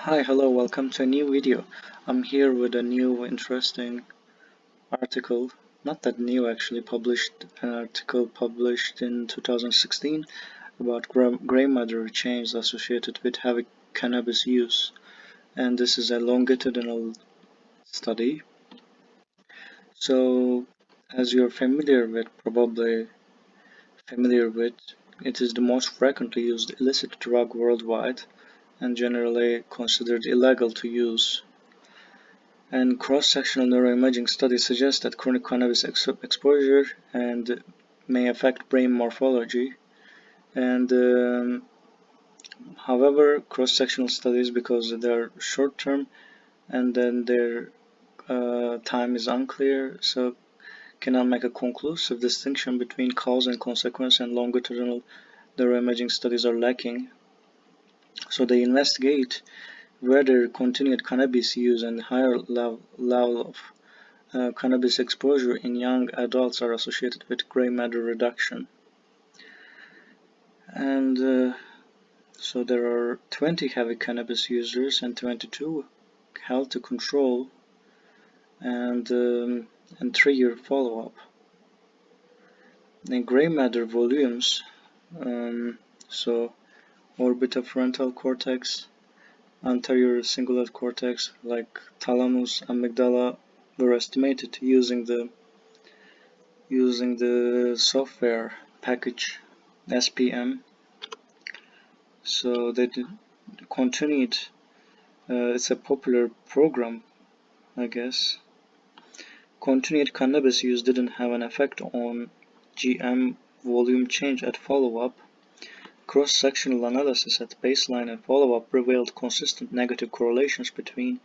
Hi, hello, welcome to a new video. I'm here with a new interesting article, not that new actually, an article published in 2016 about gray matter change associated with heavy cannabis use. And this is a longitudinal study. So, as you're probably familiar with, it is the most frequently used illicit drug worldwide and generally considered illegal to use. And cross-sectional neuroimaging studies suggest that chronic cannabis exposure and may affect brain morphology. And however, cross-sectional studies, because they're short-term and then their time is unclear, so cannot make a conclusive distinction between cause and consequence, and longitudinal neuroimaging studies are lacking. So they investigate whether continued cannabis use and higher level of cannabis exposure in young adults are associated with gray matter reduction. And so there are 20 heavy cannabis users and 22 held to control, and 3-year follow-up. In gray matter volumes, so orbitofrontal cortex, anterior cingulate cortex like thalamus, amygdala were estimated using the software package SPM. So they continued. It's a popular program, I guess. Continued cannabis use didn't have an effect on GM volume change at follow-up. Cross-sectional analysis at baseline and follow-up revealed consistent negative correlations between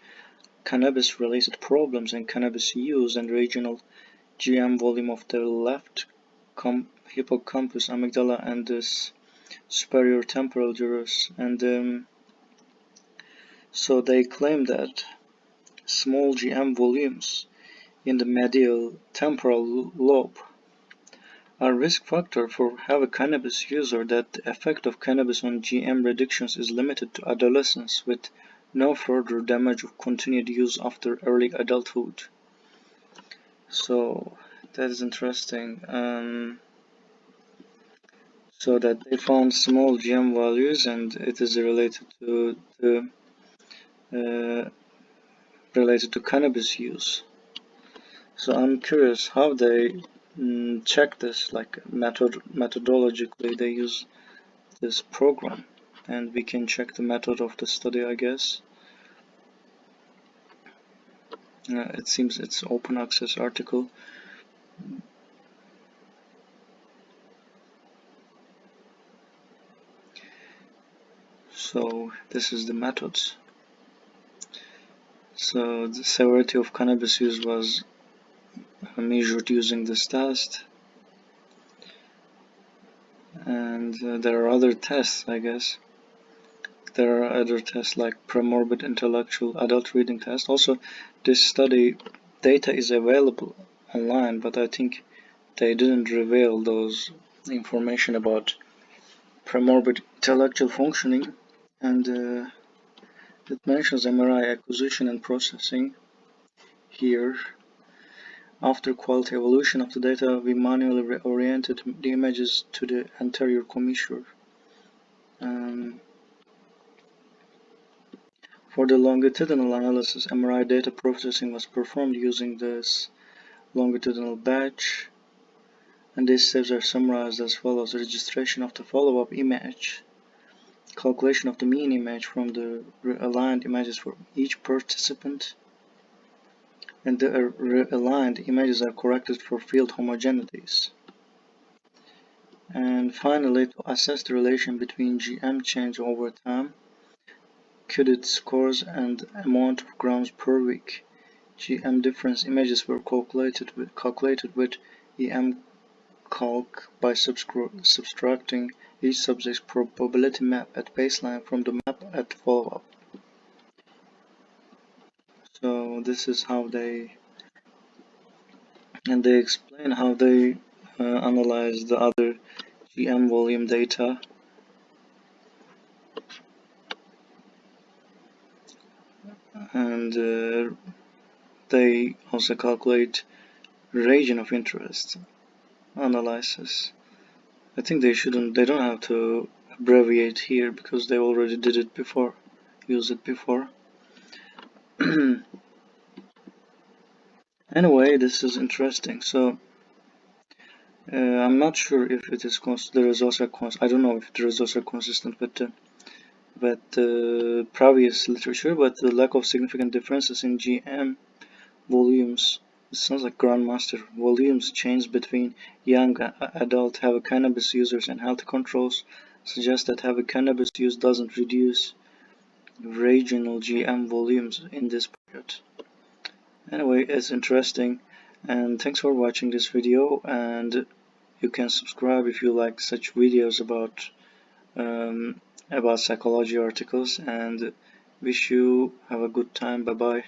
cannabis-related problems and cannabis use and regional GM volume of the left hippocampus, amygdala, and the superior temporal gyrus. And so they claim that small GM volumes in the medial temporal lobe are risk factor for heavy cannabis use, or that the effect of cannabis on GM reductions is limited to adolescence with no further damage of continued use after early adulthood. So that is interesting. So that they found small GM values, and it is related to cannabis use. So I'm curious how they check this, like methodologically they use this program, and we can check the method of the study, I guess. It seems it's open access article. So this is the methods. So the severity of cannabis use was measured using this test, and there are other tests, I guess. There are other tests like premorbid intellectual adult reading test. Also, this study data is available online, but I think they didn't reveal those information about premorbid intellectual functioning, and it mentions MRI acquisition and processing here. After quality evaluation of the data, we manually reoriented the images to the anterior commissure. For the longitudinal analysis, MRI data processing was performed using this longitudinal batch, and these steps are summarized as follows: registration of the follow-up image, calculation of the mean image from the realigned images for each participant, and the realigned images are corrected for field homogeneities. And finally, to assess the relation between GM change over time, QDID scores, and amount of grams per week, GM difference images were calculated with EM-calc by subtracting each subject's probability map at baseline from the map at follow-up. So this is how they explain how they analyze the other GM volume data. and they also calculate region of interest analysis. I think they don't have to abbreviate here because they already did it before, used it before. Anyway, this is interesting. So I'm not sure if it is the results are I don't know if the results are consistent with previous literature, but the lack of significant differences in GM volumes. It sounds like Grandmaster. Volumes change between young adult heavy cannabis users and health controls suggest that heavy cannabis use doesn't reduce regional GM volumes in this period. Anyway, it's interesting, and thanks for watching this video, and you can subscribe if you like such videos about psychology articles, and wish you have a good time. Bye bye.